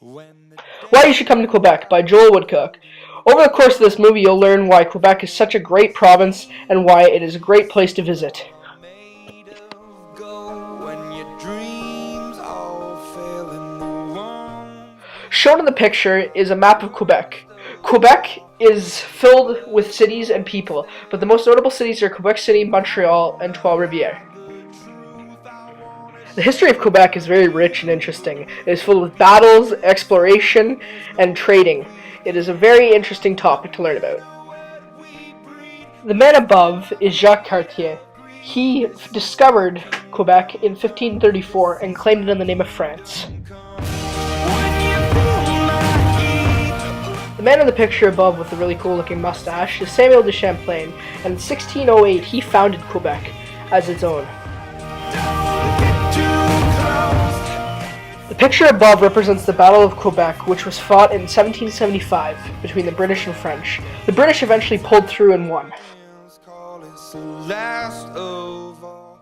Why You Should Come to Quebec by Joel Woodcock. Over the course of this movie, you'll learn why Quebec is such a great province and why it is a great place to visit. Shown in the picture is a map of Quebec. Quebec is filled with cities and people, but the most notable cities are Quebec City, Montreal, and Trois-Rivières. The history of Quebec is very rich and interesting. It is filled with battles, exploration, and trading. It is a very interesting topic to learn about. The man above is Jacques Cartier. He discovered Quebec in 1534 and claimed it in the name of France. The man in the picture above with the really cool looking mustache is Samuel de Champlain, and in 1608 he founded Quebec as its own. The picture above represents the Battle of Quebec, which was fought in 1775 between the British and French. The British eventually pulled through and won.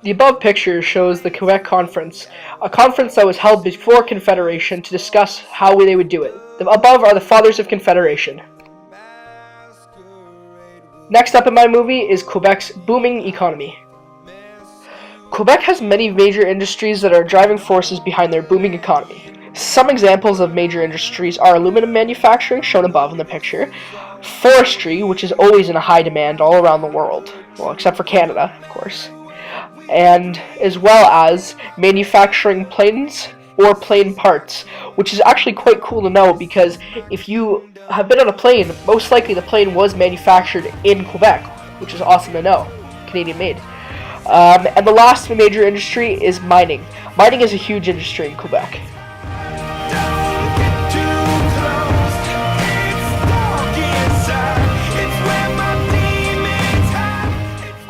The above picture shows the Quebec Conference, a conference that was held before Confederation to discuss how they would do it. The above are the fathers of Confederation. Next up in my movie is Quebec's booming economy. Quebec has many major industries that are driving forces behind their booming economy. Some examples of major industries are aluminum manufacturing, shown above in the picture, forestry, which is always in a high demand all around the world, well, except for Canada, of course, and as well as manufacturing planes or plane parts, which is actually quite cool to know because if you have been on a plane, most likely the plane was manufactured in Quebec, which is awesome to know, Canadian made. And the last major industry is mining. Mining is a huge industry in Quebec.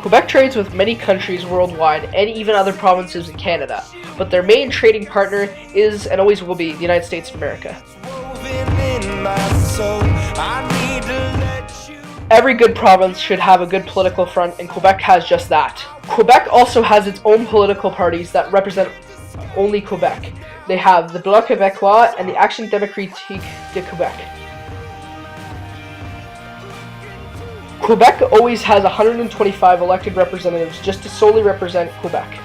Quebec trades with many countries worldwide and even other provinces in Canada, but their main trading partner is and always will be the United States of America. Every good province should have a good political front, and Quebec has just that. Quebec also has its own political parties that represent only Quebec. They have the Bloc Québécois and the Action Démocratique de Québec. Quebec always has 125 elected representatives just to solely represent Quebec.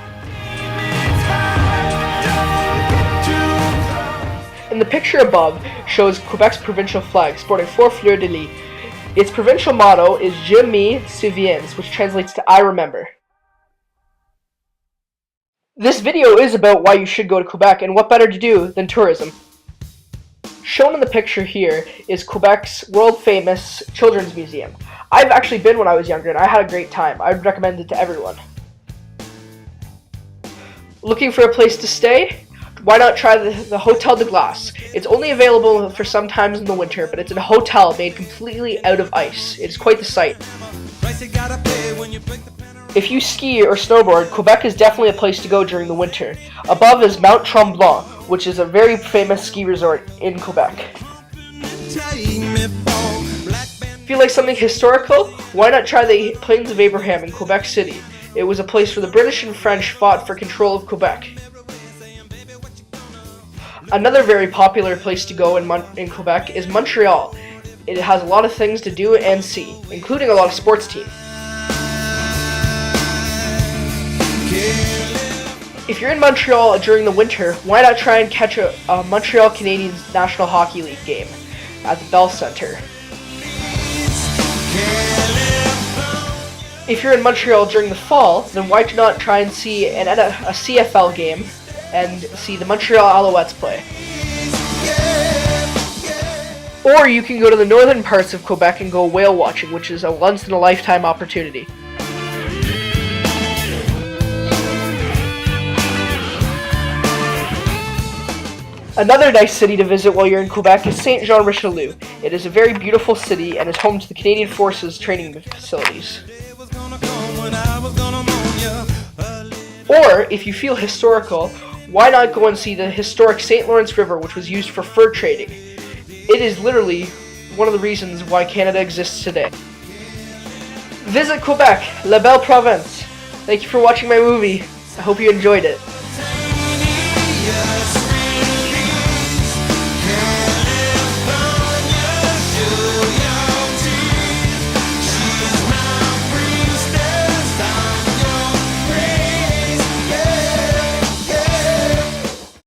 And the picture above shows Quebec's provincial flag sporting 4 fleurs-de-lis. Its provincial motto is Je me souviens, which translates to I remember. This video is about why you should go to Quebec, and what better to do than tourism. Shown in the picture here is Quebec's world-famous Children's Museum. I've actually been when I was younger, and I had a great time. I would recommend it to everyone. Looking for a place to stay? Why not try the Hotel de Glace? It's only available for some times in the winter, but it's a hotel made completely out of ice. It is quite the sight. If you ski or snowboard, Quebec is definitely a place to go during the winter. Above is Mount Tremblant, which is a very famous ski resort in Quebec. If you like something historical, why not try the Plains of Abraham in Quebec City? It was a place where the British and French fought for control of Quebec. Another very popular place to go in Quebec is Montreal. It has a lot of things to do and see, including a lot of sports teams. If you're in Montreal during the winter, why not try and catch a Montreal Canadiens National Hockey League game at the Bell Centre? If you're in Montreal during the fall, then why not try and see a CFL game and see the Montreal Alouettes play? Or you can go to the northern parts of Quebec and go whale watching, which is a once-in-a-lifetime opportunity. Another nice city to visit while you're in Quebec is Saint-Jean-Richelieu. It is a very beautiful city and is home to the Canadian Forces training facilities. Or, if you feel historical, why not go and see the historic St. Lawrence River, which was used for fur trading? It is literally one of the reasons why Canada exists today. Visit Quebec, la belle province. Thank you for watching my movie. I hope you enjoyed it.